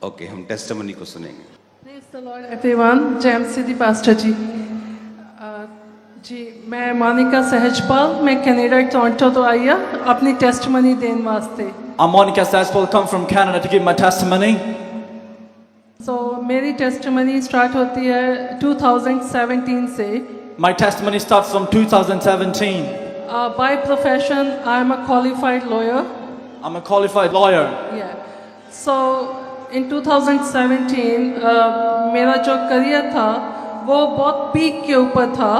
Okay, हम testimony को सुनेंगे। Praise the Lord everyone, जैम सिद्धि पास्टर जी। जी मैं मोनिका सहजपाल, मैं कनाडा टोरंटो तो आई हूँ अपनी टेस्टमनी देने वास्ते। I'm Monica Saswell, come from Canada to give my testimony. So मेरी टेस्टमनी स्टार्ट होती है 2017 से। My testimony starts from 2017. By profession I am a qualified lawyer. I'm a qualified lawyer. Yeah. So in 2017 मेरा जो career था वो बहुत peak के ऊपर था।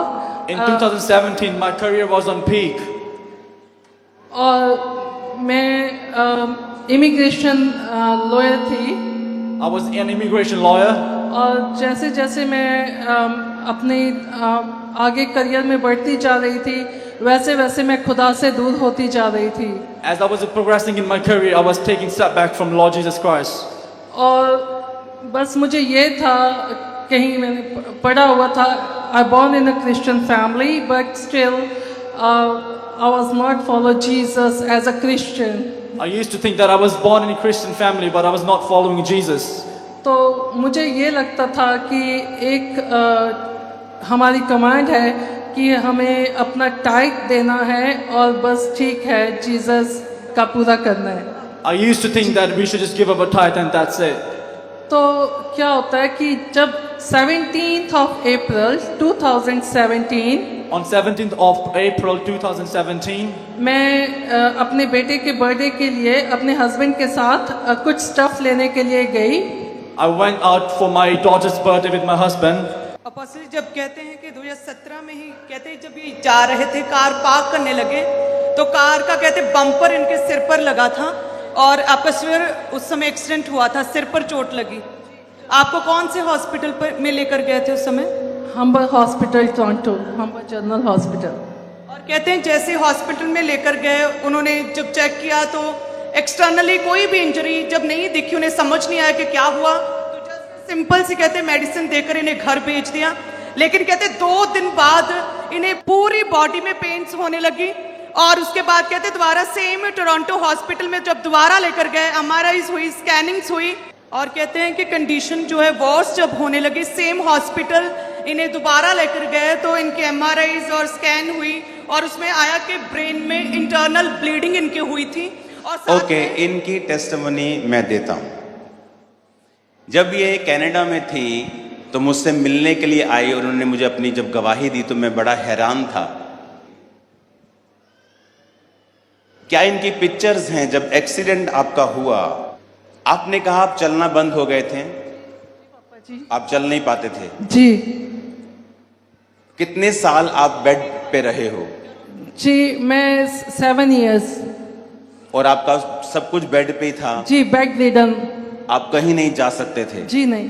In 2017, my career was on peak. और मैं इमिग्रेशन लॉयर थी। I was an immigration lawyer. और जैसे जैसे मैं अपने आगे करियर में बढ़ती जा रही थी वैसे वैसे मैं खुदा से दूर होती जा रही थी। As I was progressing in my career, I was taking step back from Lord Jesus Christ. और बस मुझे ये था, कहीं मैंने पढ़ा हुआ था, I born in a Christian family but still I was not follow Jesus as a Christian. I used to think that I was born in a Christian family, but I was not following Jesus. तो मुझे ये लगता था कि एक हमारी command है कि हमें अपना टाइट देना है और बस ठीक है, जीसस का पूरा करना है। I used to think that we should just give up a tithe and that's it. तो क्या होता है कि जब 17th of April 2017 On 17th of April 2017, मैं अपने बेटे के बर्थडे के लिए अपने हस्बैंड के साथ कुछ स्टफ लेने के लिए गई। I went out for my daughter's birthday with my husband. Apostle जब कहते हैं कि 2017 में ही कहते हैं जब ये जा रहे थे, कार पार्क करने लगे तो कार का कहते बम्पर इनके सिर पर लगा था और आपका सिर उस समय एक्सीडेंट हुआ था, सिर पर चोट लगी। आपको कौन से हॉस्पिटल पर में लेकर गए थे उस समय? हम्बर हॉस्पिटल टोरंटो, हम्बर जनरल हॉस्पिटल। और कहते हैं जैसे हॉस्पिटल में लेकर गए, उन्होंने जब चेक किया तो एक्सटर्नली कोई भी इंजरी जब नहीं दिखी, उन्हें समझ नहीं आया कि क्या हुआ, तो जस्ट सिंपल सी कहते मेडिसिन देकर इन्हें घर भेज दिया। लेकिन कहते 2 दिन बाद इन्हें पूरी बॉडी में पेन्स होने लगी और उसके बाद कहते दोबारा सेम टोरंटो हॉस्पिटल में जब दोबारा लेकर गए, MRIs हुई, स्कैनिंग्स हुई और कहते हैं कि कंडीशन जो है वर्स जब होने लगी, सेम हॉस्पिटल इन्हें दोबारा लेकर गए तो इनके MRIs और स्कैन हुई और उसमें आया कि ब्रेन में इंटरनल ब्लीडिंग इनकी हुई थी। और ओके, इनकी टेस्टिमनी मैं देता हूं। जब ये कनाडा में थी तो मुझसे मिलने के लिए आई और उन्होंने मुझे अपनी जब गवाही दी तो मैं बड़ा हैरान था। क्या इनकी पिक्चर्स हैं? जब एक्सीडेंट आपका हुआ आपने कहा आप चलना बंद हो गए थे, आप चल नहीं पाते थे जी। कितने साल आप बेड पे रहे हो? जी मैं 7 years। और आपका सब कुछ बेड पे ही था? जी, बेड रिडन। आप कहीं नहीं जा सकते थे? जी नहीं।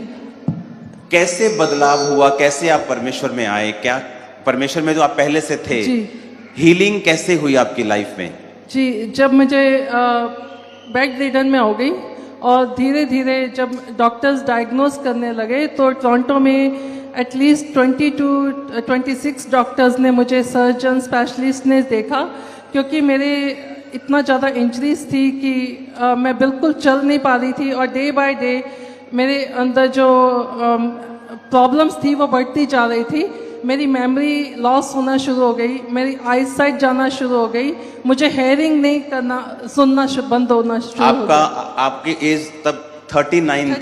कैसे बदलाव हुआ? कैसे आप परमेश्वर में आए? क्या परमेश्वर में जो आप पहले से थे, जी। हीलिंग कैसे हुई आपकी लाइफ में? जी, जब मुझे बेड रिडन में हो गई और धीरे धीरे जब डॉक्टर्स डायग्नोस करने लगे तो टोरंटो में एटलीस्ट 20 to 26 डॉक्टर्स ने मुझे, सर्जन स्पेशलिस्ट ने देखा, क्योंकि मेरे इतना ज़्यादा इंजरीज थी कि मैं बिल्कुल चल नहीं पा रही थी और डे बाय डे मेरे अंदर जो प्रॉब्लम्स थी वो बढ़ती जा रही थी। मेरी मेमोरी लॉस होना शुरू हो गई, मेरी आई साइट जाना शुरू हो गई, मुझे हेयरिंग नहीं करना, सुनना बंद होना शुरू हो गया। आपकी एज तब 39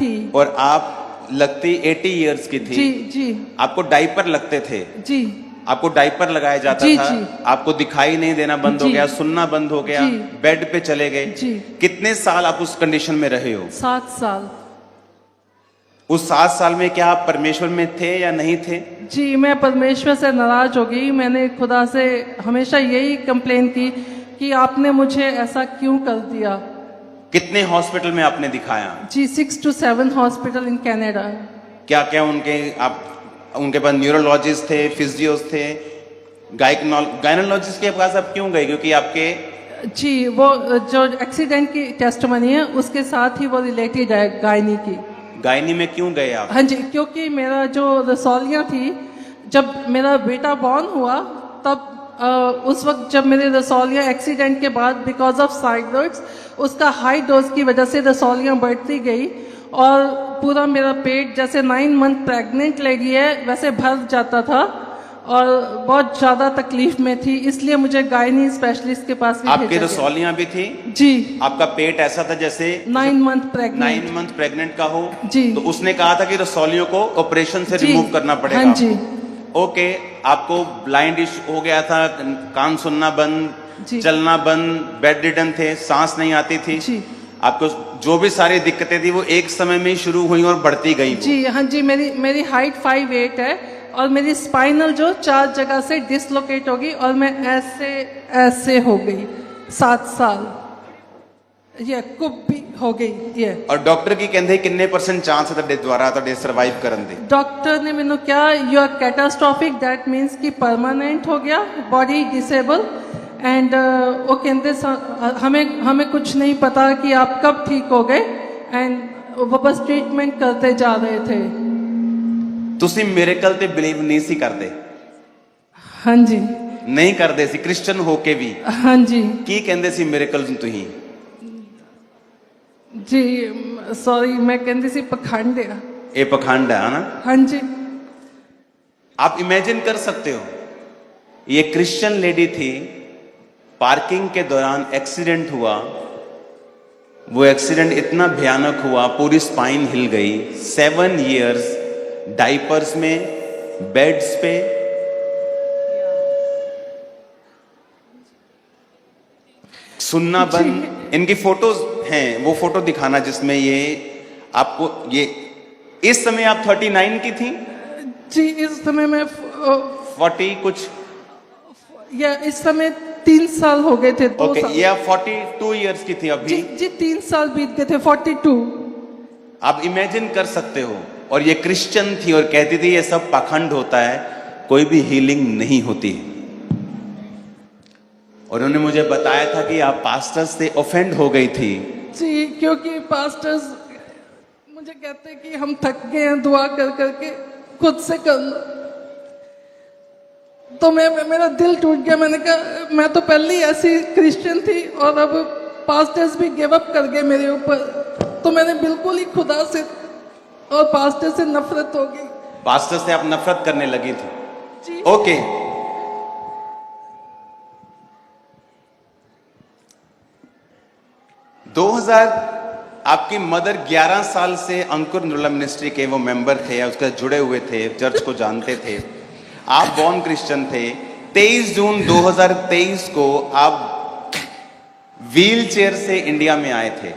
थी और आप लगती 80 इयर्स की थी। जी जी। आपको डायपर लगते थे? जी। आपको डायपर लगाया जाता जी, था? जी। आपको दिखाई नहीं देना बंद हो गया, सुनना बंद हो गया, बेड पे चले गए? जी। कितने साल आप उस कंडीशन में रहे हो? 7 साल। उस 7 साल में क्या आप परमेश्वर में थे या नहीं थे? जी, मैं परमेश्वर से नाराज हो गई। मैंने खुदा से हमेशा यही कंप्लेन की कि आपने मुझे ऐसा क्यों कर दिया। कितने हॉस्पिटल में आपने दिखाया? जी, 6 to 7 हॉस्पिटल इन कनाडा। क्या क्या उनके पास न्यूरोलॉजिस्ट थे, फिजियोस थे, गायनोलॉजिस्ट के पास आप क्यों गए? क्योंकि आपके जी, वो जो एक्सीडेंट की टेस्टमनी है उसके साथ ही वो रिलेटेड है गायनी की। गायनी में क्यों गए आप? हाँ जी, क्योंकि मेरा जो रसौलियाँ थी, जब मेरा बेटा बॉर्न हुआ तब उस वक्त जब मेरे रसौलियाँ एक्सीडेंट के बाद बिकॉज ऑफ साइडर्स उसका हाई डोज की वजह से रसौलियाँ बढ़ती गई और पूरा मेरा पेट जैसे 9 मंथ प्रेग्नेंट लेडी है वैसे भर जाता था और बहुत ज़्यादा तकलीफ में थी, इसलिए मुझे गायनी स्पेशलिस्ट के पास भी आपकी भेजा गया। रसौलियां भी थी? जी। आपका पेट ऐसा था जैसे 9 मंथ प्रेग्नेंट। 9 मंथ प्रेग्नेंट का हो? जी। तो उसने कहा था कि रसौलियों को ऑपरेशन से जी। रिमूव करना पड़ेगा। हाँ जी। ओके, आपको ब्लाइंडिश हो गया था, कान सुनना बंद, जी। चलना बंद, बेड रिडन थे, सांस नहीं आती थी। जी। आपको जो भी सारी दिक्कतें थी वो एक समय में ही शुरू हुई और बढ़ती गई वो। जी हाँ जी, मेरी हाइट 5'8" है और मेरी स्पाइनल जो 4 जगह से डिसलोकेट होगी और मैं ऐसे हो गई 7 साल, ये कुप भी हो गई ये। और डॉक्टर की कहते किन्ने % चांस है दोबारा सर्वाइव करन दे? डॉक्टर ने मैंने क्या you are catastrophic, that means कि परमानेंट हो गया, बॉडी डिसेबल एंड वो कहते हमें कुछ नहीं पता कि आप कब ठीक हो गए एंड वो बस ट्रीटमेंट करते जा रहे थे। ਤੁਸੀਂ ਮਿਰੇਕਲ ਤੇ ਬਿਲੀਵ ਨਹੀਂ ਸੀ ਕਰਦੇ? हाँ जी। ਨਹੀਂ ਕਰਦੇ ਸੀ ਕ੍ਰਿਸਚੀਅਨ ਹੋ ਕੇ ਵੀ? हाँ जी। ਕੀ ਕਹਿੰਦੇ ਸੀ ਮਿਰੇਕਲ ਨੂੰ ਤੁਸੀਂ? जी सॉरी, मैं कहती सी पखंड है। ਇਹ ਪਖੰਡ ਹੈ ना? हाँ जी। आप इमेजिन कर सकते हो, ये क्रिश्चियन लेडी थी, पार्किंग के दौरान एक्सीडेंट हुआ, वो एक्सीडेंट इतना भयानक हुआ पूरी स्पाइन हिल गई, 7 years डाइपर्स में, बेड्स पे, सुनना बंद। इनकी फोटोज हैं, वो फोटो दिखाना जिसमें ये आपको ये इस समय आप 39 की थी? जी इस समय मैं 40 कुछ, या इस समय 3 साल हो गए थे। 2 ओके, साल। ये आप 42 इयर्स की थी अभी? जी जी 3 साल बीत गए थे, 42। आप इमेजिन कर सकते हो, और ये क्रिश्चियन थी और कहती थी ये सब पाखंड होता है, कोई भी हीलिंग नहीं होती है। और उन्होंने मुझे बताया था कि आप पास्टर्स से ऑफेंड हो गई थी। जी क्योंकि पास्टर्स मुझे कहते कि हम थक गए हैं दुआ कर करके, खुद से करना, तो मेरा दिल टूट गया। मैंने कहा मैं तो पहले ही ऐसी क्रिश्चियन थी और अब पास्टर्स भी गिव अप कर गए मेरे ऊपर, तो मैंने बिल्कुल ही खुदा से और पास्टर से नफरत हो गई। पास्टर से आप नफरत करने लगी थी? जी। ओके। आपकी मदर 11 साल से अंकुर नुला मिनिस्ट्री के वो मेंबर थे, उसके जुड़े हुए थे, चर्च को जानते थे। आप बॉर्न क्रिश्चियन थे। 23 जून 2023 को आप व्हील चेयर से इंडिया में आए थे।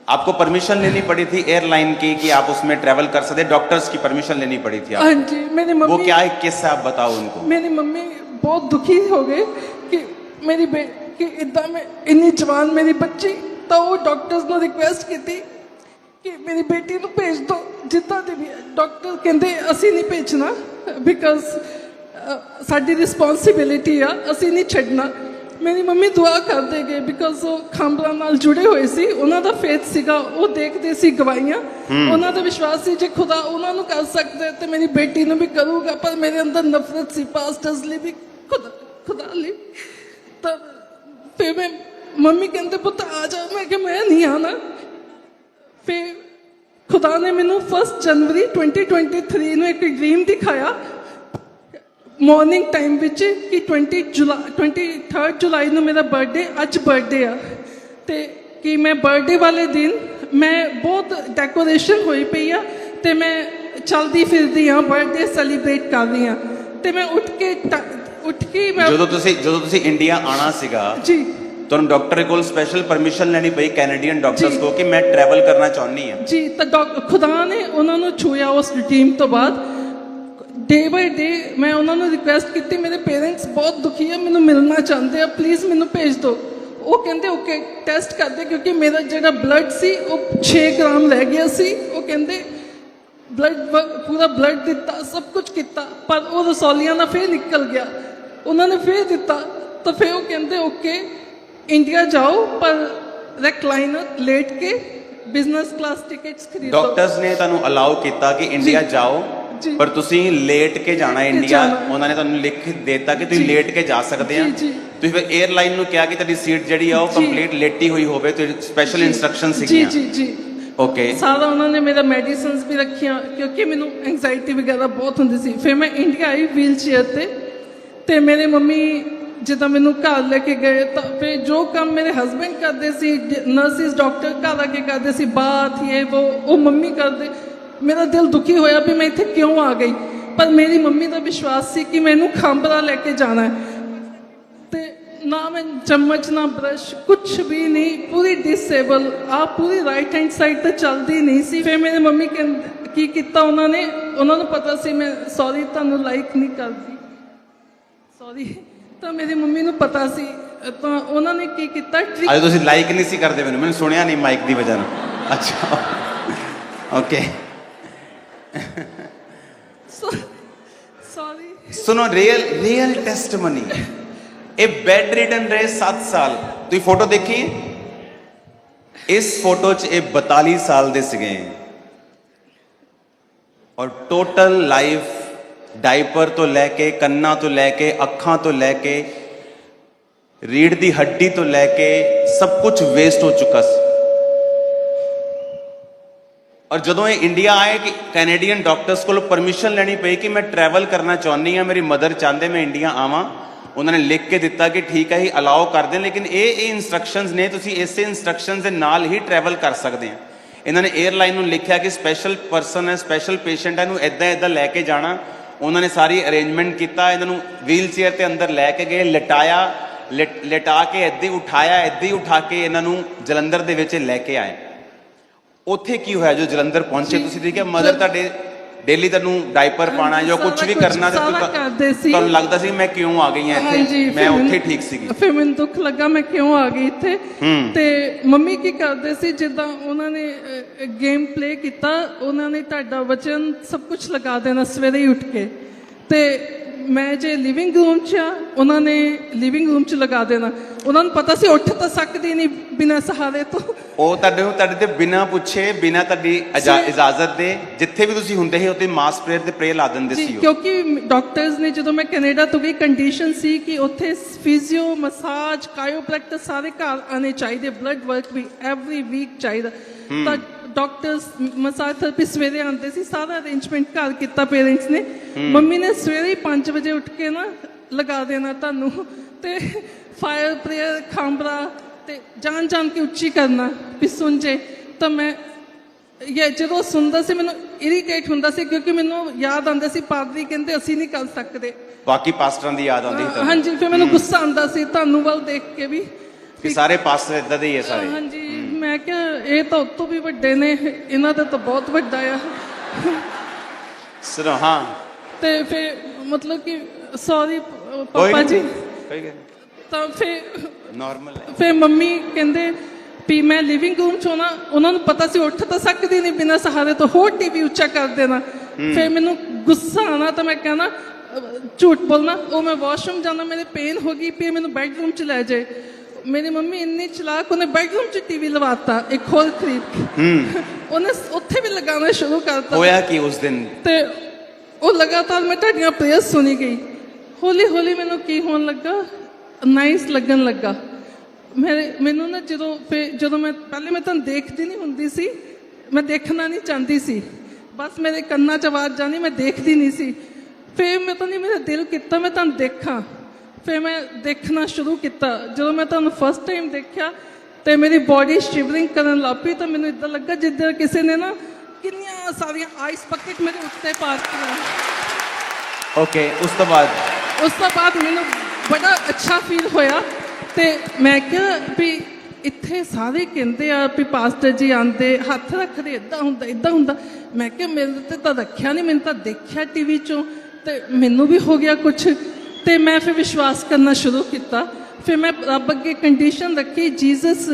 आपको परमिशन लेनी पड़ी थी एयरलाइन की कि आप उसमें ट्रेवल कर सकते, डॉक्टर्स की परमिशन लेनी पड़ी थी हाँ आप। जी। मेरी मम्मी, वो क्या है किस्सा आप बताओ उनको। मेरी मम्मी बहुत दुखी हो गई कि मेरी बेटी इदा में इन्नी जवान मेरी बच्ची, तो वो डॉक्टर्स ने रिक्वेस्ट की थी कि मेरी बेटी को भेज दो जितना दी भी है। डॉक्टर कहते असी नहीं भेजना बिकॉज साडी रिस्पॉन्सिबिलिटी आ, असी नहीं छड़ना। मेरी मम्मी दुआ करते गए बिकॉज वो खांबला नाल जुड़े हुए सी, उन्हों का फेथ सीगा, वो देखते सी गवाइयां, उन्हों का विश्वास सी जे खुदा उन्होंने कर सकते तो मेरी बेटी ने भी करूँगा। पर मेरे अंदर नफरत सी पास्टर्स लिए भी, खुदा लिए। तब फिर मैं मम्मी कहते पुत आ जा, मैं कि मैं नहीं आना। फिर खुदा ने मैनू 1 जनवरी 2023 में एक ड्रीम दिखाया मॉर्निंग टाइम विच कि 23 जुलाई ਨੂੰ ਮੇਰਾ ਬਰਥਡੇ, ਅੱਜ ਬਰਥਡੇ ਆ, ਤੇ ਕਿ ਮੈਂ ਬਰਥਡੇ ਵਾਲੇ ਦਿਨ ਮੈਂ ਬਹੁਤ ਡੈਕੋਰੇਸ਼ਨ ਹੋਈ ਪਈ ਆ ਤੇ ਮੈਂ ਚਲਦੀ ਫਿਰਦੀ ਆ, ਬਰਥਡੇ ਸੈਲੀਬ੍ਰੇਟ ਕਰ ਰਹੀ ਆ। ਤੇ ਮੈਂ ਉੱਠ ਕੇ ਮੈਂ ਜਦੋਂ ਤੁਸੀਂ ਇੰਡੀਆ ਆਣਾ ਸੀਗਾ ਜੀ, ਤੁਹਾਨੂੰ ਡਾਕਟਰ ਕੋਲ ਸਪੈਸ਼ਲ ਪਰਮਿਸ਼ਨ ਲੈਣੀ ਪਈ ਕੈਨੇਡੀਅਨ ਡਾਕਟਰਸ ਜੀ। ਕੋ ਕਿ ਮੈਂ ਟਰੈਵਲ ਕਰਨਾ ਚਾਹੁੰਦੀ ਹਾਂ। ਜੀ ਤਾਂ ਖੁਦਾ ਨੇ ਉਹਨਾਂ ਨੂੰ ਛੂਇਆ ਉਸ ਟੀਮ ਤੋਂ ਬਾਅਦ। डे बाय डे मैं उन्होंने रिक्वेस्ट की, मेरे पेरेंट्स बहुत दुखी है, मैंने मिलना चाहते हैं, प्लीज़ मैंने भेज दो। वो कहते ओके टेस्ट करते, क्योंकि मेरा जो ब्लड सी वो 6 ग्राम रह गया सी। वो कहते ब्लड पूरा ब्लड दिता, सब कुछ किया, पर वो रसौलियां ना फिर निकल गया। उन्होंने फिर दिता, तो फिर वो कहते ओके इंडिया जाओ, पर रेक्लाइनर लेट के बिजनेस क्लास टिकट्स खरीदो। डॉक्टर्स ने ਤੁਹਾਨੂੰ ਅਲਾਉ ਕੀਤਾ ਕਿ ਇੰਡੀਆ ਜਾਓ, जी। पर ਤੁਸੀਂ ਲੇਟ ਕੇ ਜਾਣਾ ਇੰਡੀਆ। ਉਹਨਾਂ ਨੇ ਤੁਹਾਨੂੰ ਲਿਖ ਦਿੱਤਾ ਕਿ ਤੁਸੀਂ ਲੇਟ ਕੇ ਜਾ ਸਕਦੇ ਆ। जी जी। ਤੁਸੀਂ ਫਿਰ 에ਅਰਲਾਈਨ ਨੂੰ ਕਿਹਾ ਕਿ ਤੁਹਾਡੀ ਸੀਟ ਜਿਹੜੀ ਆ ਉਹ ਜੀ। ਕੰਪਲੀਟ ਲੇਟੀ ਹੋਈ ਹੋਵੇ ਤੇ ਸਪੈਸ਼ਲ ਇਨਸਟਰਕਸ਼ਨ ਜੀ ਸੀਗੀਆਂ ਜੀ ਜੀ ਓਕੇ ਸਾਰਾ ਉਹਨਾਂ ਨੇ ਮੇਰਾ ਮੈਡੀਸਿਨਸ ਵੀ ਰੱਖੀਆਂ ਕਿਉਂਕਿ ਮੈਨੂੰ ਐਂਗਜ਼ਾਇਟੀ ਵਗੈਰਾ ਬਹੁਤ ਹੁੰਦੀ ਸੀ ਫਿਰ ਮੈਂ ਇੰਡੀਆ ਆਈ ਵੀਲ ਚੇਅਰ ਤੇ ਮੇਰੇ ਮੰਮੀ ਜਿੱਦਾਂ ਮੈਨੂੰ ਘਰ ਲੈ ਕੇ ਗਏ ਤਾਂ ਫਿਰ ਜੋ ਕੰਮ ਮੇਰੇ ਹਸਬੈਂਡ ਕਰਦੇ ਸੀ ਨਰਸਿਸ ਡਾਕਟਰ ਘਰ ਆ ਕੇ ਕਰਦੇ ਸੀ ਬਾਤ ਇਹ ਉਹ ਮੰਮੀ ਕਰਦੇ ਮੇਰਾ ਦਿਲ ਦੁਖੀ ਹੋਇਆ ਵੀ ਮੈਂ ਇੱਥੇ ਕਿਉਂ ਆ ਗਈ ਪਰ ਮੇਰੀ ਮੰਮੀ ਦਾ ਵਿਸ਼ਵਾਸ ਸੀ ਕਿ ਮੈਨੂੰ ਖਾਂਬਰਾ ਲੈ ਕੇ ਜਾਣਾ ਹੈ ਤੇ ਨਾ ਮੈਂ ਚਮਚ ਨਾ ਬ੍ਰਸ਼ ਕੁਝ ਵੀ ਨਹੀਂ ਪੂਰੀ ਡਿਸੇਬਲ ਆ ਪੂਰੀ ਰਾਈਟ ਹੈਂਡ ਸਾਈਡ ਤੇ ਚੱਲਦੀ ਨਹੀਂ ਸੀ ਫਿਰ ਮੇਰੇ ਮੰਮੀ ਕੀ ਕੀਤਾ ਉਹਨਾਂ ਨੂੰ ਪਤਾ ਸੀ ਮੈਂ ਸੌਰੀ ਤੁਹਾਨੂੰ ਲਾਈਕ ਨਹੀਂ ਕਰਦੀ ਸੌਰੀ ਤਾਂ ਮੇਰੀ ਮੰਮੀ ਨੂੰ ਪਤਾ ਸੀ ਤਾਂ ਉਹਨਾਂ ਨੇ ਕੀ ਕੀਤਾ ਅੱਜ ਤੁਸੀਂ ਲਾਈਕ ਨਹੀਂ ਸੀ ਕਰਦੇ ਮੈਨੂੰ ਸੁਣਿਆ ਨਹੀਂ ਮਾਈਕ ਦੀ ਵਜ੍ਹਾ ਨਾਲ ਅੱਛਾ ਓਕੇ ਸੌਰੀ ਸੁਣੋ ਰੀਅਲ ਟੈਸਟਮਨੀ ਇਹ ਬੈਡ ਰਿਡਨ ਰਹੇ 7 ਸਾਲ ਤੁਸੀਂ ਫੋਟੋ ਦੇਖੀ ਇਸ ਫੋਟੋ 'ਚ ਇਹ 42 ਸਾਲ ਦੇ ਸੀਗੇ ਔਰ ਟੋਟਲ ਲਾਈਫ ਡਾਈਪਰ ਤੋਂ ਲੈ ਕੇ ਕੰਨਾਂ ਤੋਂ ਲੈ ਕੇ ਅੱਖਾਂ ਤੋਂ ਲੈ ਕੇ ਰੀੜ ਦੀ ਹੱਡੀ ਤੋਂ ਲੈ ਕੇ ਸਭ ਕੁਝ ਵੇਸਟ ਹੋ ਚੁੱਕਾ ਸੀ ਔਰ ਜਦੋਂ ਇਹ ਇੰਡੀਆ ਆਏ ਕਿ ਕੈਨੇਡੀਅਨ ਡਾਕਟਰਸ ਕੋਲ ਪਰਮਿਸ਼ਨ ਲੈਣੀ ਪਈ ਕਿ ਮੈਂ ਟਰੈਵਲ ਕਰਨਾ ਚਾਹੁੰਦੀ ਹਾਂ ਮੇਰੀ ਮਦਰ ਚਾਹੁੰਦੇ ਮੈਂ ਇੰਡੀਆ ਆਵਾਂ ਉਹਨਾਂ ਨੇ ਲਿਖ ਕੇ ਦਿੱਤਾ ਕਿ ਠੀਕ ਹੈ ਹੀ ਅਲਾਓ ਕਰਦੇ ਲੇਕਿਨ ਇਹ ਇਨਸਟਰਕਸ਼ਨਸ ਨੇ ਤੁਸੀਂ ਇਸੇ ਇਨਸਟਰਕਸ਼ਨਸ ਦੇ ਨਾਲ ਹੀ ਟਰੈਵਲ ਕਰ ਸਕਦੇ ਆ ਇਹਨਾਂ ਨੇ 에ਅਰਲਾਈਨ ਨੂੰ ਲਿਖਿਆ ਕਿ ਸਪੈਸ਼ਲ ਪਰਸਨ ਹੈ ਸਪੈਸ਼ਲ ਪੇਸ਼ੈਂਟ ਹੈ ਇਹਨੂੰ ਇੱਦਾਂ ਲੈ ਕੇ ਜਾਣਾ ਉਹਨਾਂ ਨੇ ਸਾਰੀ ਅਰੇਂਜਮੈਂਟ ਕੀਤਾ ਇਹਨਾਂ ਨੂੰ ਵੀਲ ਚੇਅਰ ਤੇ ਅੰਦਰ ਲੈ ਕੇ ਗਏ ਲਿਟਾ ਕੇ ਇੱਦਾਂ ਹੀ ਉਠਾ ਕੇ ਇਹਨਾਂ ਨੂੰ ਜਲੰਧਰ ਦੇ ਵਿੱਚ ਲੈ ਕੇ ਆਏ ਉੱਥੇ ਕੀ ਹੋਇਆ ਜੋ ਜਲੰਧਰ ਪਹੁੰਚੇ ਤੁਸੀਂ ਦੇਖਿਆ ਮਦਰ ਤੁਹਾਡੇ ਡੇਲੀ ਤੁਹਾਨੂੰ ਡਾਈਪਰ ਪਾਣਾ ਜਾਂ ਕੁਝ ਵੀ ਕਰਨਾ ਤੁਹਾਨੂੰ ਲੱਗਦਾ ਸੀ ਮੈਂ ਕਿਉਂ ਆ ਗਈ ਹਾਂ ਇੱਥੇ ਮੈਂ ਉੱਥੇ ਠੀਕ ਸੀਗੀ ਫਿਰ ਮੈਨੂੰ ਦੁੱਖ ਲੱਗਾ ਮੈਂ ਕਿਉਂ ਆ ਗਈ ਇੱਥੇ ਤੇ ਮੰਮੀ ਕੀ ਕਰਦੇ ਸੀ ਜਿੱਦਾਂ ਉਹਨਾਂ ਨੇ ਗੇਮ ਪਲੇ ਕੀਤਾ ਉਹਨਾਂ ਨੇ ਤੁਹਾਡਾ ਵਚਨ ਸਭ ਕੁਝ ਲਗਾ ਦੇਣਾ ਸਵੇਰੇ ਹੀ ਉੱਠ ਕੇ ਤੇ ਮੈਂ ਜੇ ਲਿਵਿੰਗ ਰੂਮ 'ਚ ਆ ਉਹਨਾਂ ਨੇ ਲਿਵਿੰਗ ਰੂਮ 'ਚ ਲਗਾ ਦੇਣਾ ਉਹਨਾਂ ਨੂੰ ਪਤਾ ਸੀ ਉੱਠ ਤਾਂ ਸਕਦੀ ਨਹੀਂ ਬਿਨਾਂ ਸਹਾਰੇ ਤੋਂ ਉਹ ਤੁਹਾਡੇ ਤੇ ਬਿਨਾਂ ਪੁੱਛੇ ਬਿਨਾਂ ਤੁਹਾਡੀ ਇਜਾਜ਼ਤ ਦੇ ਜਿੱਥੇ ਵੀ ਤੁਸੀਂ ਹੁੰਦੇ ਸੀ ਉੱਥੇ ਮਾਸ ਪ੍ਰੇਅਰ ਤੇ ਪ੍ਰੇ ਲਾ ਦਿੰਦੇ ਸੀ ਕਿਉਂਕਿ ਡਾਕਟਰਸ ਨੇ ਜਦੋਂ ਮੈਂ ਕੈਨੇਡਾ ਤੋਂ ਗਈ ਕੰਡੀਸ਼ਨ ਸੀ ਕਿ ਉੱਥੇ ਫਿਜ਼ੀਓ ਮਸਾਜ ਕਾਇਓਪ੍ਰੈਕਟਰ ਸਾਰੇ ਘਰ ਆਣੇ ਚਾਹੀਦੇ ਬਲੱਡ ਵਰਕ ਵੀ ਐਵਰੀ ਵੀਕ ਚਾਹੀਦਾ ਤਾਂ ਡਾਕਟਰਸ ਮਸਾਜ ਥੈਰੇਪੀ ਸਵੇਰੇ ਆਉਂਦੇ ਸੀ ਸਾਰਾ ਅਰੇਂਜਮੈਂਟ ਘਰ ਕੀਤਾ ਪੇਰੈਂਟਸ ਨੇ ਮੰਮੀ ਨੇ ਸਵੇਰੇ 5 ਵਜੇ ਉੱਠ ਕੇ ਨਾ ਲਗਾ ਦੇਣਾ ਤੁਹਾਨੂੰ ਤੇ ਫਾਇਰ ਪ੍ਰੇਅਰ ਖਾਂਬਰਾ ਤੇ ਜਾਣ ਕੇ ਉੱਚੀ ਕਰਨਾ ਵੀ ਸੁਣ ਜੇ ਤਾਂ ਮੈਂ ਜਦੋਂ ਸੁਣਦਾ ਸੀ ਮੈਨੂੰ ਇਰੀਟੇਟ ਹੁੰਦਾ ਸੀ ਕਿਉਂਕਿ ਮੈਨੂੰ ਯਾਦ ਆਉਂਦਾ ਸੀ ਪਾਦਰੀ ਕਹਿੰਦੇ ਅਸੀਂ ਨਹੀਂ ਕਰ ਸਕਦੇ ਬਾਕੀ ਪਾਸਟਰਾਂ ਦੀ ਯਾਦ ਆਉਂਦੀ ਸੀ ਹਾਂਜੀ ਫਿਰ ਮੈਨੂੰ ਗੁੱਸਾ ਆਉਂਦਾ ਸੀ ਤੁਹਾਨੂੰ ਵੱਲ ਦੇਖ ਕੇ ਵੀ ਕਿ ਸਾਰੇ ਪਾਸਟਰ ਇਦਾਂ ਦੇ ਹੀ ਆ ਸਾਰੇ ਹਾਂਜੀ ਮੈਂ ਕਿਹਾ ਇਹ ਤਾਂ ਉਤੋਂ ਵੀ ਵੱਡੇ ਨੇ ਇਹਨਾਂ ਦਾ ਤਾਂ ਬਹੁਤ ਵੱਡਾ ਆ ਸੁਣੋ ਹਾਂ ਤੇ ਫਿਰ ਮਤਲਬ ਕਿ ਸੌਰੀ ਪਾਪਾ ਜੀ ਤਾਂ ਫਿਰ ਨਾਰਮਲ ਫਿਰ ਮੰਮੀ ਕਹਿੰਦੇ ਵੀ ਮੈਂ ਲਿਵਿੰਗ ਰੂਮ 'ਚ ਹੋਣਾ ਉਹਨਾਂ ਨੂੰ ਪਤਾ ਸੀ ਉੱਠ ਤਾਂ ਸਕਦੀ ਨਹੀਂ ਬਿਨਾਂ ਸਹਾਰੇ ਤੋਂ ਹੋਰ ਟੀਵੀ ਉੱਚਾ ਕਰ ਦੇਣਾ ਫਿਰ ਮੈਨੂੰ ਗੁੱਸਾ ਆਉਣਾ ਤਾਂ ਮੈਂ ਕਹਿਣਾ ਝੂਠ ਬੋਲਣਾ ਉਹ ਮੈਂ ਵਾਸ਼ਰੂਮ ਜਾਣਾ ਮੇਰੇ ਪੇਨ ਹੋ ਗਈ ਵੀ ਮੈਨੂੰ ਬੈਡਰੂਮ 'ਚ ਲੈ ਜਾਏ ਮੇਰੀ ਮੰਮੀ ਇੰਨੀ ਚਲਾਕ ਉਹਨੇ ਬੈਡਰੂਮ 'ਚ ਟੀਵੀ ਲਵਾਤਾ ਇੱਕ ਹੋਰ ਖਰੀਦ ਕੇ ਉਹਨੇ ਉੱਥੇ ਵੀ ਲਗਾਉਣਾ ਸ਼ੁਰੂ ਕਰਤਾ ਹੋਇਆ ਕੀ ਉਸ ਦਿਨ ਤੇ ਉਹ ਲਗਾਤਾਰ ਮੈਂ ਤੁਹਾਡੀਆਂ ਪ੍ਰੇਅਰ ਸੁਣੀ ਗਈ ਹੌਲੀ ਹੌਲੀ ਮੈਨੂੰ ਕੀ ਹੋਣ ਲੱਗਾ ਨਾਈਸ ਲੱਗਣ ਲੱਗਾ ਮੈਨੂੰ ਨਾ ਜਦੋਂ ਮੈਂ ਪਹਿਲੇ ਮੈਂ ਤੁਹਾਨੂੰ ਦੇਖਦੀ ਨਹੀਂ ਹੁੰਦੀ ਸੀ ਮੈਂ ਦੇਖਣਾ ਨਹੀਂ ਚਾਹੁੰਦੀ ਸੀ ਬਸ ਮੇਰੇ ਕੰਨਾਂ 'ਚ ਆਵਾਜ਼ ਜਾਣੀ ਮੈਂ ਦੇਖਦੀ ਨਹੀਂ ਸੀ ਫਿਰ ਮੈਂ ਤਾਂ ਨਹੀਂ ਮੇਰਾ ਦਿਲ ਕੀਤਾ ਮੈਂ ਤੁਹਾਨੂੰ ਦੇਖਾਂ ਫਿਰ ਮੈਂ ਦੇਖਣਾ ਸ਼ੁਰੂ ਕੀਤਾ ਜਦੋਂ ਮੈਂ ਤੁਹਾਨੂੰ ਫਸਟ ਟਾਈਮ ਦੇਖਿਆ ਤੇ ਮੇਰੀ ਬੋਡੀ ਸ਼ਿਵਰਿੰਗ ਕਰਨ ਲੱਗ ਪਈ ਤਾਂ ਮੈਨੂੰ ਇਦਾਂ ਲੱਗਾ ਜਿੱਦਾਂ ਕਿਸੇ ਨੇ ਨਾ ਕਿੰਨੀਆਂ ਸਾਰੀਆਂ ਆਈਸ ਬਕਟ ਮੇਰੇ ਉੱਤੇ ਪਾ ਦਿੱਤੀਆਂ ਓਕੇ ਉਸ ਤੋਂ ਬਾਅਦ ਮੈਨੂੰ ਬੜਾ ਅੱਛਾ ਫੀਲ ਹੋਇਆ ਤੇ ਮੈਂ ਕਿਹਾ ਵੀ ਇੱਥੇ ਸਾਰੇ ਕਹਿੰਦੇ ਆ ਵੀ ਪਾਸਟਰ ਜੀ ਆਂਦੇ ਹੱਥ ਰੱਖਦੇ ਇਦਾਂ ਹੁੰਦਾ ਮੈਂ ਕਿਹਾ ਮੇਰੇ ਤੇ ਤਾਂ ਰੱਖਿਆ ਨਹੀਂ ਮੈਨੂੰ ਤਾਂ ਦੇਖਿਆ ਟੀਵੀ 'ਚੋਂ ਤੇ ਮੈਨੂੰ ਵੀ ਹੋ ਗਿਆ ਕੁਛ ਤੇ ਮੈਂ ਫਿਰ ਵਿਸ਼ਵਾਸ ਕਰਨਾ ਸ਼ੁਰੂ ਕੀਤਾ ਫਿਰ ਮੈਂ ਰੱਬ ਅੱਗੇ ਕੰਡੀਸ਼ਨ ਰੱਖੀ ਜੀਸਸ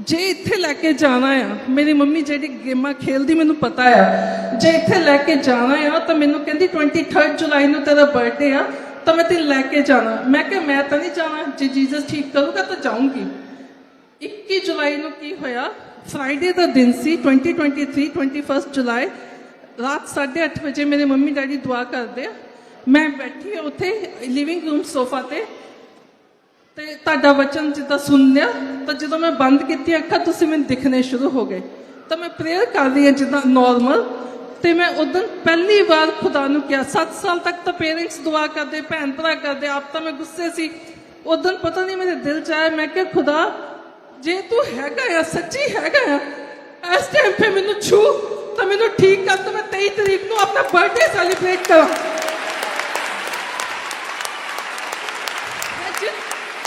ਜੇ ਇੱਥੇ ਲੈ ਕੇ ਜਾਣਾ ਆ ਮੇਰੀ ਮੰਮੀ ਜਿਹੜੀ ਗੇਮਾਂ ਖੇਲਦੀ ਮੈਨੂੰ ਪਤਾ ਆ ਜੇ ਇੱਥੇ ਲੈ ਕੇ ਜਾਣਾ ਆ ਤਾਂ ਮੈਨੂੰ ਕਹਿੰਦੀ 23 ਜੁਲਾਈ ਨੂੰ ਤੇਰਾ ਬਰਥਡੇ ਆ ਤਾਂ ਮੈਂ ਤੈਨੂੰ ਲੈ ਕੇ ਜਾਣਾ ਮੈਂ ਕਿਹਾ ਮੈਂ ਤਾਂ ਨਹੀਂ ਜਾਣਾ ਜੇ ਜੀਸਸ ਠੀਕ ਕਰੂਗਾ ਤਾਂ ਜਾਊਂਗੀ 21 ਜੁਲਾਈ ਨੂੰ ਕੀ ਹੋਇਆ ਫਰਾਈਡੇ ਦਾ ਦਿਨ ਸੀ 21 ਜੁਲਾਈ ਰਾਤ 8:30 ਵਜੇ ਮੇਰੇ ਮੰਮੀ ਡੈਡੀ ਦੁਆ ਕਰਦੇ ਆ ਮੈਂ ਬੈਠੀ ਉੱਥੇ ਲਿਵਿੰਗ ਰੂਮ ਸੋਫਾ ਤੇ ਤੇ ਤੁਹਾਡਾ ਵਚਨ ਜਿੱਦਾਂ ਸੁਣ ਲਿਆ ਤਾਂ ਜਦੋਂ ਮੈਂ ਬੰਦ ਕੀਤੀ ਅੱਖਾਂ ਤੁਸੀਂ ਮੈਨੂੰ ਦਿਖਣੇ ਸ਼ੁਰੂ ਹੋ ਗਏ ਤਾਂ ਮੈਂ ਪ੍ਰੇਅਰ ਕਰ ਰਹੀ ਹਾਂ ਜਿੱਦਾਂ ਨੋਰਮਲ ਤੇ ਮੈਂ ਉਦੋਂ ਪਹਿਲੀ ਵਾਰ ਖੁਦਾ ਨੂੰ ਕਿਹਾ 7 ਸਾਲ ਤੱਕ ਤਾਂ ਪੇਰੈਂਟਸ ਦੁਆ ਕਰਦੇ ਭੈਣ ਭਰਾ ਕਰਦੇ ਆਪ ਤਾਂ ਮੈਂ ਗੁੱਸੇ ਸੀ ਉਦੋਂ ਪਤਾ ਨਹੀਂ ਮੇਰੇ ਦਿਲ ਚ ਆਇਆ ਮੈਂ ਕਿਹਾ ਖੁਦਾ ਜੇ ਤੂੰ ਹੈਗਾ ਆ ਸੱਚੀ ਹੈਗਾ ਆ ਇਸ ਟਾਈਮ 'ਤੇ ਮੈਨੂੰ ਛੂ ਤਾਂ ਮੈਨੂੰ ਠੀਕ ਕਰ ਤਾਂ ਮੈਂ 23 ਤਰੀਕ ਨੂੰ ਆਪਣਾ ਬਰਥਡੇ ਸੈਲੀਬ੍ਰੇਟ ਕਰਾਂ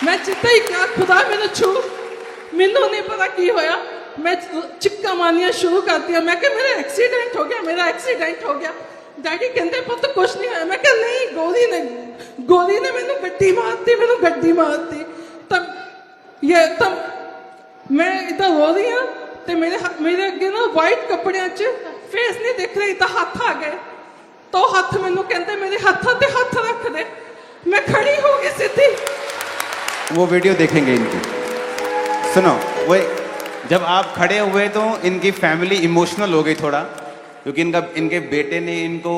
मैं चित्ता ही क्या खुदा मैंने छू मैनू नहीं पता की होया मैं चिक्का मारनिया शुरू कर दिया मैं क्या मेरा एक्सीडेंट हो गया डैडी कहते पुत कुछ नहीं होया मैं क्या नहीं गोली ने मैनू गड्डी मारती तब मैं इधर रो रही हूँ तो मेरे अगे ना वाइट कपड़े फेस नहीं दिख रही तो हाथ आ गए तो हाथ मैनू कहते मेरे हाथों ते हाथ रख दे मैं खड़ी हो गई सीधी वो वीडियो देखेंगे इनकी सुनो वो जब आप खड़े हुए तो इनकी फैमिली इमोशनल हो गई थोड़ा क्योंकि इनके बेटे ने इनको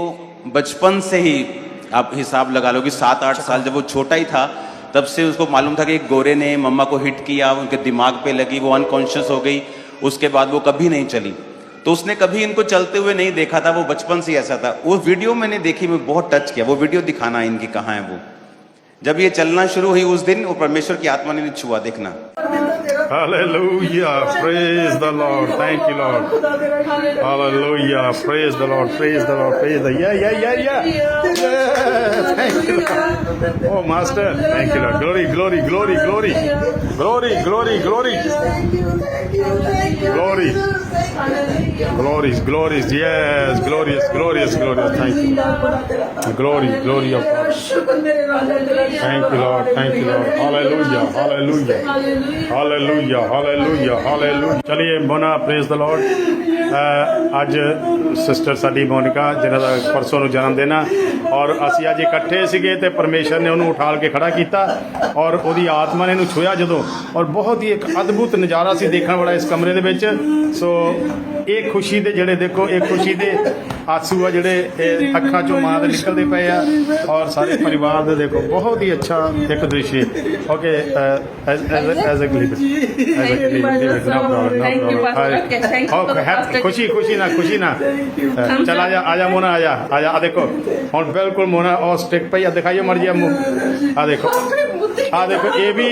बचपन से ही आप हिसाब लगा लो कि 7-8 साल जब वो छोटा ही था तब से उसको मालूम था कि एक गोरे ने मम्मा को हिट किया उनके दिमाग पे लगी वो अनकॉन्शियस हो गई उसके बाद वो कभी नहीं चली तो उसने कभी इनको चलते हुए नहीं देखा था वो बचपन से ही ऐसा था वो वीडियो मैंने देखी मैं बहुत टच किया वो वीडियो दिखाना इनकी कहाँ है वो जब ये चलना शुरू हुई उस दिन वो परमेश्वर की आत्मा ने छुआ देखना Hallelujah, praise the Lord, thank you Lord, hallelujah, praise the Lord, praise the Lord, praise the yeah, thank you Lord. Oh master, thank you Lord, glory, glory, glory, glory, glory, glory, glory, glory, glories, glories, yes, glorious, glorious, glorious, thank you, glory, glory of God, thank you Lord, hallelujah, hallelujah, hallelujah, hallelujah, hallelujah. चलिए Mona praise the Lord ਅੱਜ sister ਸਾਡੀ ਮੋਨਿਕਾ ਜਿਹਨਾਂ ਦਾ ਪਰਸੋਂ ਨੂੰ ਜਨਮ ਦਿਨ ਆ ਔਰ ਅਸੀਂ ਅੱਜ ਇਕੱਠੇ ਸੀਗੇ ਤੇ ਪਰਮੇਸ਼ਰ ਨੇ ਉਹਨੂੰ ਉਠਾਲ ਕੇ ਖੜਾ ਕੀਤਾ ਔਰ ਉਹਦੀ ਆਤਮਾ ਨੇ ਇਹਨੂੰ ਛੂਇਆ ਜਦੋਂ ਔਰ ਬਹੁਤ ਹੀ ਇੱਕ ਅਦਭੁਤ ਨਜ਼ਾਰਾ ਸੀ ਦੇਖਣ ਵਾਲਾ ਇਸ ਕਮਰੇ ਦੇ ਵਿੱਚ ਸੋ ਇਹ ਖੁਸ਼ੀ ਦੇ ਜਿਹੜੇ ਦੇਖੋ ਇਹ ਖੁਸ਼ੀ ਦੇ ਆਂਸੂ ਆ ਜਿਹੜੇ ਇਹ ਅੱਖਾਂ ਚੋਂ ਮਾਂ ਦੇ ਨਿਕਲਦੇ ਪਏ ਆ ਔਰ ਸਾਰੇ ਪਰਿਵਾਰ ਦੇ ਦੇਖੋ ਬਹੁਤ ਹੀ ਅੱਛਾ ਇੱਕ ਦ੍ਰਿਸ਼ ਓਕੇ ਐਜ਼ ਅ ਗਲੀਬਰ खुशी ना चल आजा मोना आजा आ देखो हम बिल्कुल मोना और स्टिक पे दिखाइए मर्जी आ देखो ये भी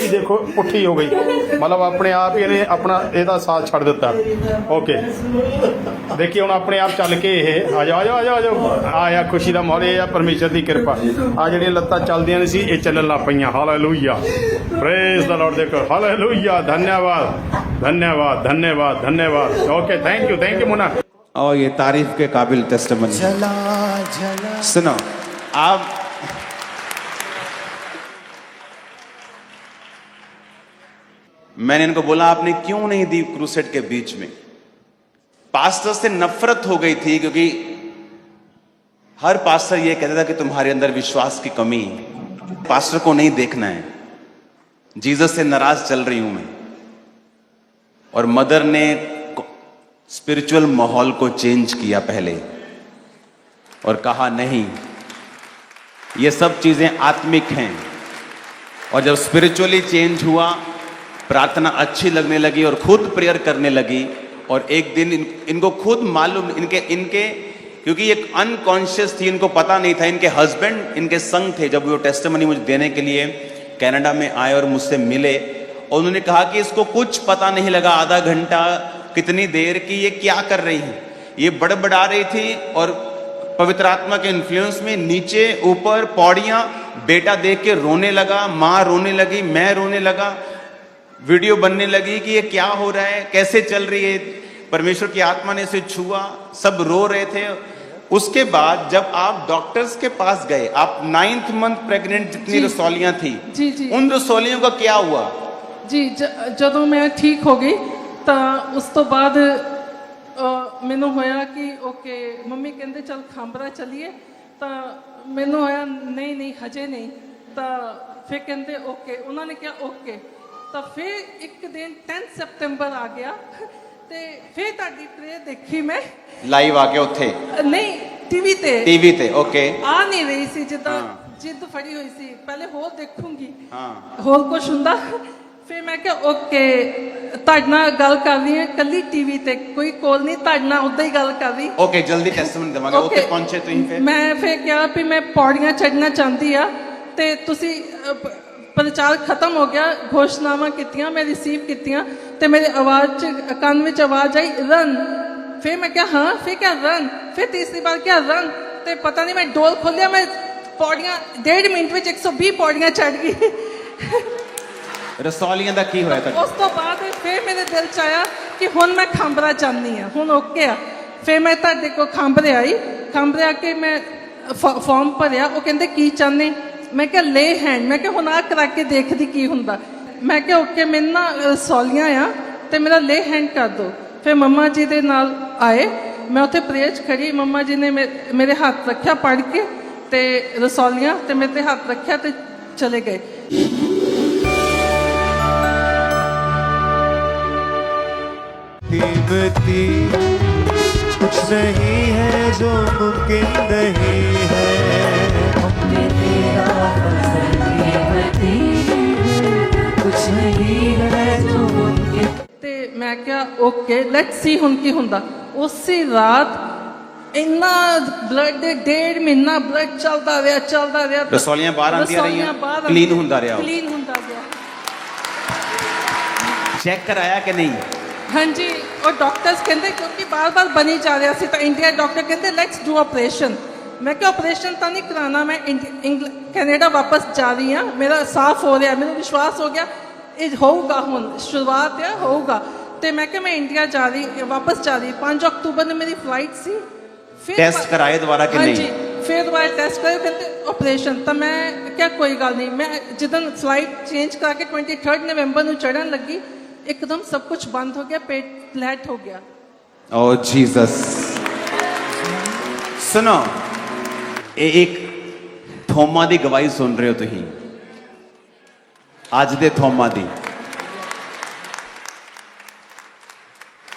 देखो पुट्ठी हो गई मतलब अपने आप ही इन्हें अपना ਇਹਦਾ साथ छड़ दिता ओके देखिए ਹੁਣ अपने आप चल के ਇਹ आ जाओ आया खुशी ਦਾ माहौल ਇਹ ਆ परमेश्वर ਦੀ ਕਿਰਪਾ ਆ ਜਿਹੜੀਆਂ ਲੱਤਾਂ ਚੱਲਦੀਆਂ ਨਹੀਂ ਸੀ ਇਹ ਚੱਲਣ ਲੱਗ ਪਈਆਂ ਹਾਲੇਲੂਇਆ प्रेज द लॉर्ड देखो हालेलुया धन्यवाद ओके थैंक यू मुन्ना और ये तारीफ के काबिल टेस्टिमनी सुनो आप मैंने इनको बोला आपने क्यों नहीं दी क्रूसेड के बीच में पास्टर से नफरत हो गई थी क्योंकि हर पास्टर ये कहता था कि तुम्हारे अंदर विश्वास की कमी पास्टर को नहीं देखना है जीसस से नाराज चल रही हूं मैं और मदर ने स्पिरिचुअल माहौल को चेंज किया पहले और कहा नहीं ये सब चीजें आत्मिक हैं और जब स्पिरिचुअली चेंज हुआ प्रार्थना अच्छी लगने लगी और खुद प्रेयर करने लगी और एक दिन इनको खुद मालूम इनके क्योंकि एक अनकॉन्शियस थी इनको पता नहीं था इनके हस्बैंड इनके संग थे जब वो टेस्टिमनी मुझे देने के लिए कनाडा में आए और मुझसे मिले और उन्होंने कहा कि इसको कुछ पता नहीं लगा आधा घंटा कितनी देर की ये क्या कर रही है ये बड़बड़ा रही थी और पवित्र आत्मा के इन्फ्लुएंस में नीचे ऊपर पौड़ियां बेटा देख के रोने लगा माँ रोने लगी मैं रोने लगा वीडियो बनने लगी कि ये क्या हो रहा है कैसे चल रही है परमेश्वर की आत्मा ने इसे छुआ सब रो रहे थे उसके बाद जब आप डॉक्टर्स के पास गए आप 9th मंथ प्रेग्नेंट जितनी रसौलियां थी जी उन रसौलियों का क्या हुआ जी ਜਦੋਂ ਮੈਂ ਠੀਕ ਹੋ ਗਈ ਤਾਂ ਉਸ ਤੋਂ ਬਾਅਦ ਮੈਨੂੰ ਹੋਇਆ ਕਿ ਓਕੇ ਮੰਮੀ ਕਹਿੰਦੇ ਚਲ ਖਾਂਬਰਾ ਚਲੀਏ ਤਾਂ ਮੈਨੂੰ ਹੋਇਆ ਨਹੀਂ ਹਜੇ ਨਹੀਂ ਤਾਂ ਫਿਰ ਕਹਿੰਦੇ ਓਕੇ ਉਹਨਾਂ ਨੇ ਕਿਹਾ ਓਕੇ ਤਾਂ ਫਿਰ ਇੱਕ ਦਿਨ 10 ਸਤੰਬਰ ਆ ਗਿਆ ਤੇ ਫਿਰ ਤੁਹਾਡੀ ਪ੍ਰੇਅਰ ਦੇਖੀ ਮੈਂ ਲਾਈਵ ਆ ਕੇ ਉੱਥੇ ਨਹੀਂ ਟੀਵੀ ਤੇ ਓਕੇ ਆ ਨਹੀਂ ਰਹੀ ਸੀ ਜਿੱਦਾਂ ਜਿੱਦ ਫੜੀ ਹੋਈ ਸੀ ਪਹਿਲੇ ਹੋਰ ਦੇਖੂੰਗੀ ਹਾਂ ਹੋਰ ਕੁਛ ਹੁੰਦਾ ਫਿਰ ਮੈਂ ਕਿਹਾ ਓਕੇ ਤੁਹਾਡੇ ਨਾਲ ਗੱਲ ਕਰ ਰਹੀ ਹਾਂ ਕੱਲੀ ਟੀਵੀ ਤੇ ਕੋਈ ਕੋਲ ਨਹੀਂ ਤੁਹਾਡੇ ਨਾਲ ਉਦਾਂ ਹੀ ਗੱਲ ਕਰ ਰਹੀ ਓਕੇ ਜਲਦੀ ਟੈਸਟਮਨੀ ਦੇਵਾਂਗੇ ਉੱਥੇ ਪਹੁੰਚੇ ਤੁਸੀਂ ਫਿਰ ਮੈਂ ਫਿਰ ਕਿਹਾ ਵੀ ਮੈਂ ਪੌੜੀਆਂ ਚੜ੍ਹਨਾ ਚਾਹੁੰਦੀ ਆ ਤੇ ਤੁਸੀਂ ਪ੍ਰਚਾਰ ਖਤਮ ਹੋ ਗਿਆ ਘੋਸ਼ਣਾਵਾਂ ਕੀਤੀਆਂ ਮੈਂ ਰਿਸੀਵ ਕੀਤੀਆਂ ਤੇ ਮੇਰੇ ਆਵਾਜ਼ ਚ ਕੰਨ ਵਿੱਚ ਆਵਾਜ਼ ਆਈ ਰਨ ਫਿਰ ਮੈਂ ਕਿਹਾ ਹਾਂ ਫਿਰ ਕਿਹਾ ਰਨ ਫਿਰ ਤੀਸਰੀ ਬਾਰ ਕਿਹਾ ਰਨ ਤੇ ਪਤਾ ਨਹੀਂ ਮੈਂ ਡੋਲ ਖੋਲਿਆ ਮੈਂ ਪੌੜੀਆਂ 1.5 ਮਿੰਟ ਵਿੱਚ 120 ਪੌੜੀਆਂ ਚੜ੍ਹ ਗਈ ਰਸੌਲੀਆਂ ਦਾ ਕੀ ਹੋਇਆ ਤੁਹਾਨੂੰ ਉਸ ਤੋਂ ਬਾਅਦ ਫਿਰ ਮੇਰੇ ਦਿਲ ਚ ਆਇਆ ਕਿ ਹੁਣ ਮੈਂ ਖਾਂਬਰਾ ਚਾਹੁੰਦੀ ਆ ਹੁਣ ਓਕੇ ਆ ਫਿਰ ਮੈਂ ਤੁਹਾਡੇ ਕੋਲ ਖਾਂਬਰੇ ਆਈ ਖਾਂਬਰੇ ਆ ਕੇ ਮੈਂ ਫਾਰਮ ਭਰਿਆ ਉਹ ਕਹਿੰਦੇ ਕੀ ਚਾਹੁੰਦੇ ਮੈਂ ਕਿਹਾ ਲੇ ਹੈਂਡ ਮੈਂ ਕਿਹਾ ਹੁਣ ਆ ਕਰਾ ਕੇ ਦੇਖਦੀ ਕੀ ਹੁੰਦਾ ਮੈਂ ਕਿਹਾ ਓਕੇ ਮੈਨੂੰ ਨਾ ਰਸੌਲੀਆਂ ਆ ਤੇ ਮੇਰਾ ਲੇ ਹੈਂਡ ਕਰ ਦਿਓ ਫਿਰ ਮੰਮਾ ਜੀ ਦੇ ਨਾਲ ਆਏ ਮੈਂ ਉੱਥੇ ਪ੍ਰੇਅਰ 'ਚ ਖੜੀ ਮੰਮਾ ਜੀ ਨੇ ਮੇਰੇ ਹੱਥ ਰੱਖਿਆ ਪੜ ਕੇ ਤੇ ਰਸੌਲੀਆਂ ਤੇ ਮੇਰੇ ਤੇ ਹੱਥ ਰੱਖਿਆ ਤੇ ਚਲੇ ਗਏ कीमती कुछ नहीं है जो मुमकिन नहीं है हमने तेरा फजल कीमती कुछ नहीं है जो मुमकिन ਤੇ ਮੈਂ ਕਿਹਾ ਓਕੇ ਲੈਟਸ ਸੀ ਹੁਣ ਕੀ ਹੁੰਦਾ ਉਸੇ ਰਾਤ ਇੰਨਾ ਬਲੱਡ 1.5 ਮਹੀਨਾ ਬਲੱਡ ਚੱਲਦਾ ਰਿਹਾ ਰਸੌਲੀਆਂ ਬਾਹਰ ਆਉਂਦੀਆਂ ਰਹੀਆਂ ਕਲੀਨ ਹੁੰਦਾ ਰਿਹਾ ਕਲੀਨ ਹੁੰਦਾ ਗਿਆ ਚੈੱਕ ਕਰਾਇਆ ਕਿ ਨਹੀਂ हाँ जी और डॉक्टर्स कहते क्योंकि बार बार बनी जा रहा सी तो इंडिया डॉक्टर कहते लेट्स डू ऑपरेशन मैं क्या ऑपरेशन तो नहीं कराना मैं कैनेडा वापस जा रही हाँ मेरा साफ हो रहा मेरा विश्वास हो गया ये होगा हुन शुरुआत है होगा तो मैं क्या मैं इंडिया जा रही वापस जा रही 5 अक्टूबर ने मेरी फ्लाइट सी फिर टेस्ट कराए दोबारा कि हाँ नहीं? जी फिर दोबारा टेस्ट करे कहते ऑपरेशन तो मैं क्या कोई गल नहीं मैं जिदन फ्लाइट चेंज करा के 23 नवंबर को चढ़न लगी एकदम सब कुछ बंद हो गया पेट फ्लैट हो गया ओ जीसस सुनो ਇਹ ਇੱਕ ਥੋਮਾ ਦੀ ਗਵਾਹੀ ਸੁਣ ਰਹੇ ਹੋ ਤੁਸੀਂ ਅੱਜ ਦੇ ਥੋਮਾ ਦੀ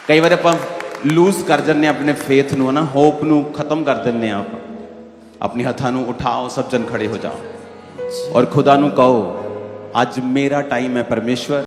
ਕਈ ਵਾਰ ਆਪਾਂ ਲੂਜ਼ ਕਰ ਜੰਨੇ ਆਪਣੇ ਫੇਥ ਨੂੰ ਨਾ ਹੋਪ ਨੂੰ ਖਤਮ ਕਰ ਦਿੰਨੇ ਆ ਆਪਣੇ ਹੱਥਾਂ ਨੂੰ ਉਠਾਓ ਸਭ ਜਨ ਖੜੇ ਹੋ ਜਾਓ ਔਰ ਖੁਦਾ ਨੂੰ ਕਹੋ ਅੱਜ ਮੇਰਾ ਟਾਈਮ ਹੈ ਪਰਮੇਸ਼ਵਰ